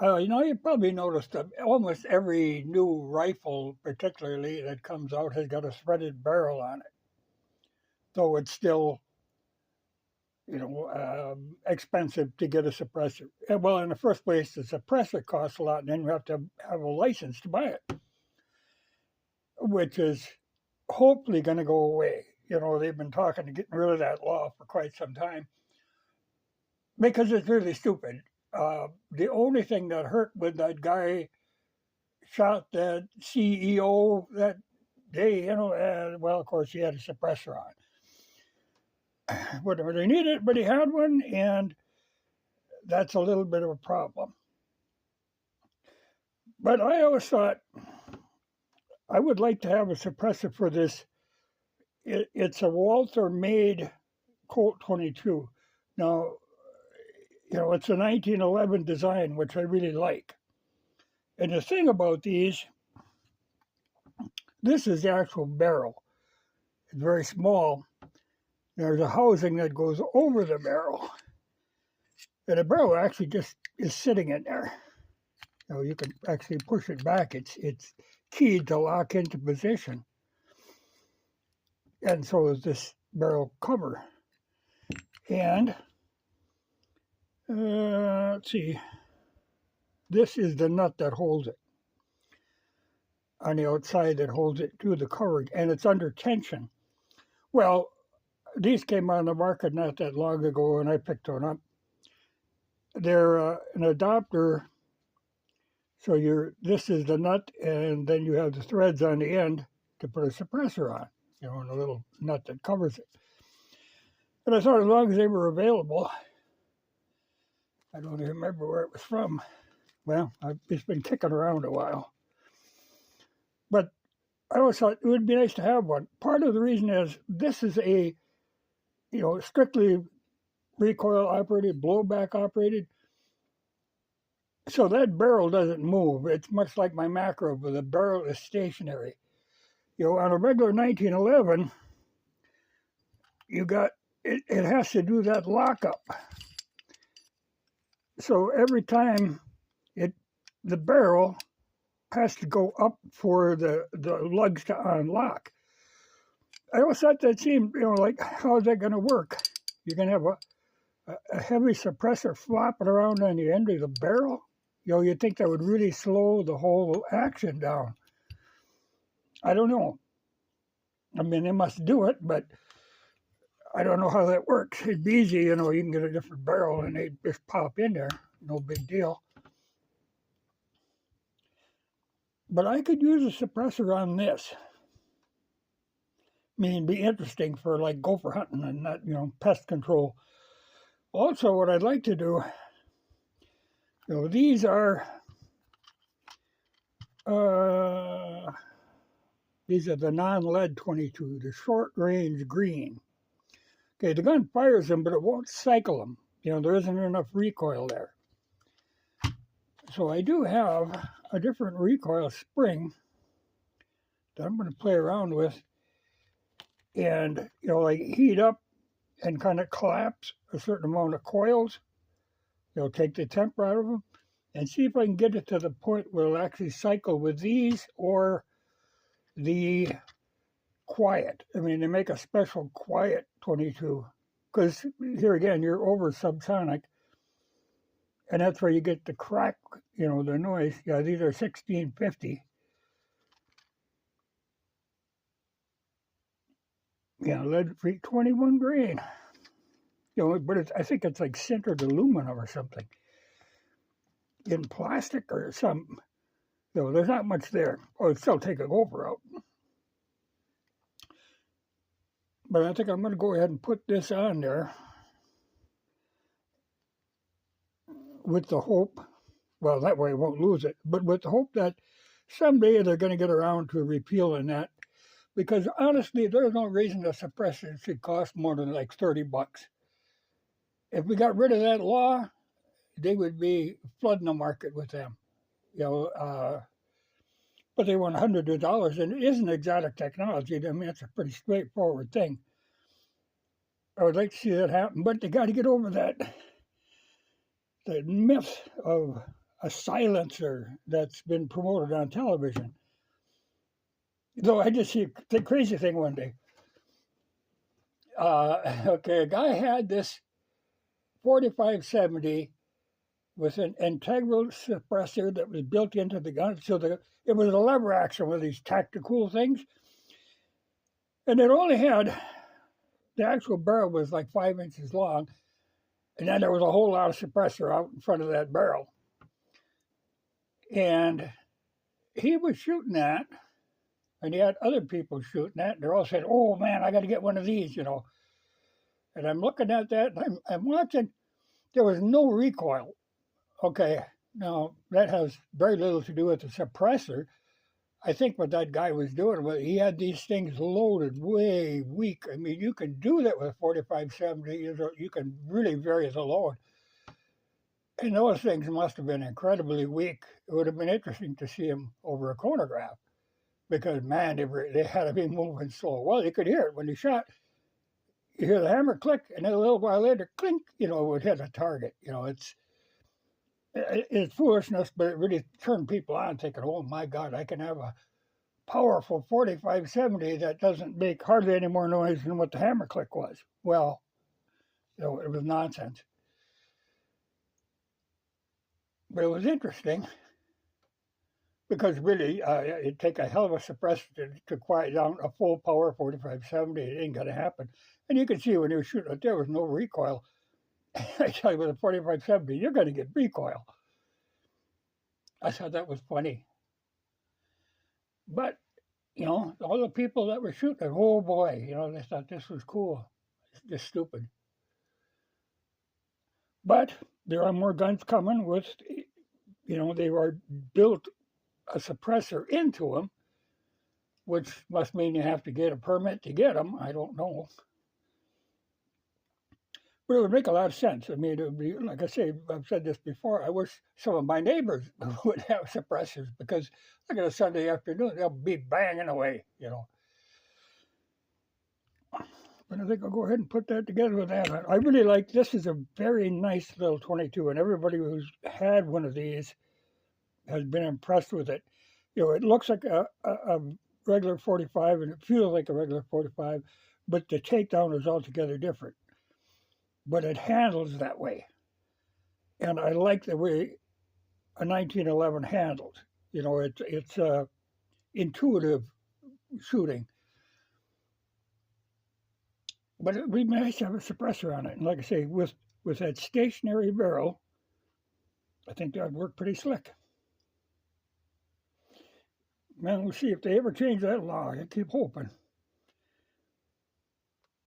You know, you probably noticed that almost every new rifle, particularly that comes out, has got a threaded barrel on it, though it's still, expensive to get a suppressor. Well, in the first place, the suppressor costs a lot, and then you have to have a license to buy it, which is hopefully going to go away. You know, they've been talking to getting rid of that law for quite some time because it's really stupid. The only thing that hurt when that guy shot that CEO that day, well, of course, he had a suppressor on. Whatever they needed, but he had one, and that's a little bit of a problem. But I always thought I would like to have a suppressor for this. It's a Walther made Colt 22. Now, it's a 1911 design, which I really like. And the thing about these, this is the actual barrel. It's very small. There's a housing that goes over the barrel. And the barrel actually just is sitting in there. You can actually push it back. It's keyed to lock into position. And so is this barrel cover. And let's see. This is the nut that holds it on the outside, that holds it to the cover, and it's under tension. Well, these came on the market not that long ago, and I picked one up. They're an adapter. So this is the nut, and then you have the threads on the end to put a suppressor on, and a little nut that covers it. And I thought as long as they were available, I don't even remember where it was from. Well, it's been kicking around a while. But I always thought it would be nice to have one. Part of the reason is this is a, strictly recoil operated, blowback operated. So that barrel doesn't move. It's much like my macro, but the barrel is stationary. On a regular 1911, it has to do that lockup. So every time the barrel has to go up for the lugs to unlock. I always thought that seemed, like, how is that going to work? You're going to have a heavy suppressor flopping around on the end of the barrel? You'd think that would really slow the whole action down. I don't know. I mean, they must do it, but I don't know how that works. It'd be easy, you can get a different barrel and they just pop in there. No big deal. But I could use a suppressor on this. I mean, it'd be interesting for like gopher hunting and not, pest control. Also, what I'd like to do, these are the non-lead 22, the short-range green. Okay, the gun fires them, but it won't cycle them. There isn't enough recoil there. So I do have a different recoil spring that I'm going to play around with and, like heat up and kind of collapse a certain amount of coils. Take the temper out of them and see if I can get it to the point where it'll actually cycle with these or the quiet. I mean, they make a special quiet 22 because here again, you're over subsonic. And that's where you get the crack, the noise. Yeah, these are 1650. Yeah, lead-free 21 grain. But I think it's like sintered aluminum or something. In plastic or something. There's not much there. Oh, it'd still take a gopher out. But I think I'm going to go ahead and put this on there with the hope, well, that way I won't lose it, but with the hope that someday they're going to get around to repealing that. Because honestly, there's no reason a suppressor should cost more than like $30. If we got rid of that law, they would be flooding the market with them. But they want hundreds of dollars, and it isn't exotic technology. I mean, it's a pretty straightforward thing. I would like to see that happen, but they got to get over that myth of a silencer that's been promoted on television. Though I just see the crazy thing one day. Okay, a guy had this 4570 with an integral suppressor that was built into the gun. So it was a lever action with these tactical things. And it only had, the actual barrel was like 5 inches long. And then there was a whole lot of suppressor out in front of that barrel. And he was shooting that, and he had other people shooting that. And they're all saying, "Oh man, I got to get one of these," And I'm looking at that, and I'm watching. There was no recoil. Okay, now that has very little to do with the suppressor. I think what that guy was doing was he had these things loaded way weak. I mean, you can do that with a 4570. You can really vary the load. And those things must have been incredibly weak. It would have been interesting to see them over a chronograph because, man, they had to be moving slow. Well, you could hear it when you shot. You hear the hammer click, and then a little while later, clink, it would hit a target. It's foolishness, but it really turned people on thinking, oh, my God, I can have a powerful 4570 that doesn't make hardly any more noise than what the hammer click was. Well, it was nonsense. But it was interesting because really it'd take a hell of a suppressor to quiet down a full power 4570. It ain't going to happen. And you could see when he was shooting it, there was no recoil. I tell you, with a 4570, you're going to get recoil. I thought that was funny. But, all the people that were shooting it, oh boy, they thought this was cool. It's just stupid. But there are more guns coming with, they were built a suppressor into them, which must mean you have to get a permit to get them. I don't know. But it would make a lot of sense. I mean, it would be, like I say, I've said this before, I wish some of my neighbors would have suppressors because look at a Sunday afternoon, they'll be banging away, But I think I'll go ahead and put that together with that. I really like, this is a very nice little 22, and everybody who's had one of these has been impressed with it. It looks like a regular 45, and it feels like a regular 45, but the takedown is altogether different. But it handles that way. And I like the way a 1911 handles. It's intuitive shooting. But it would be nice to have a suppressor on it. And like I say, with that stationary barrel, I think that would work pretty slick. Man, we'll see if they ever change that law. I keep hoping.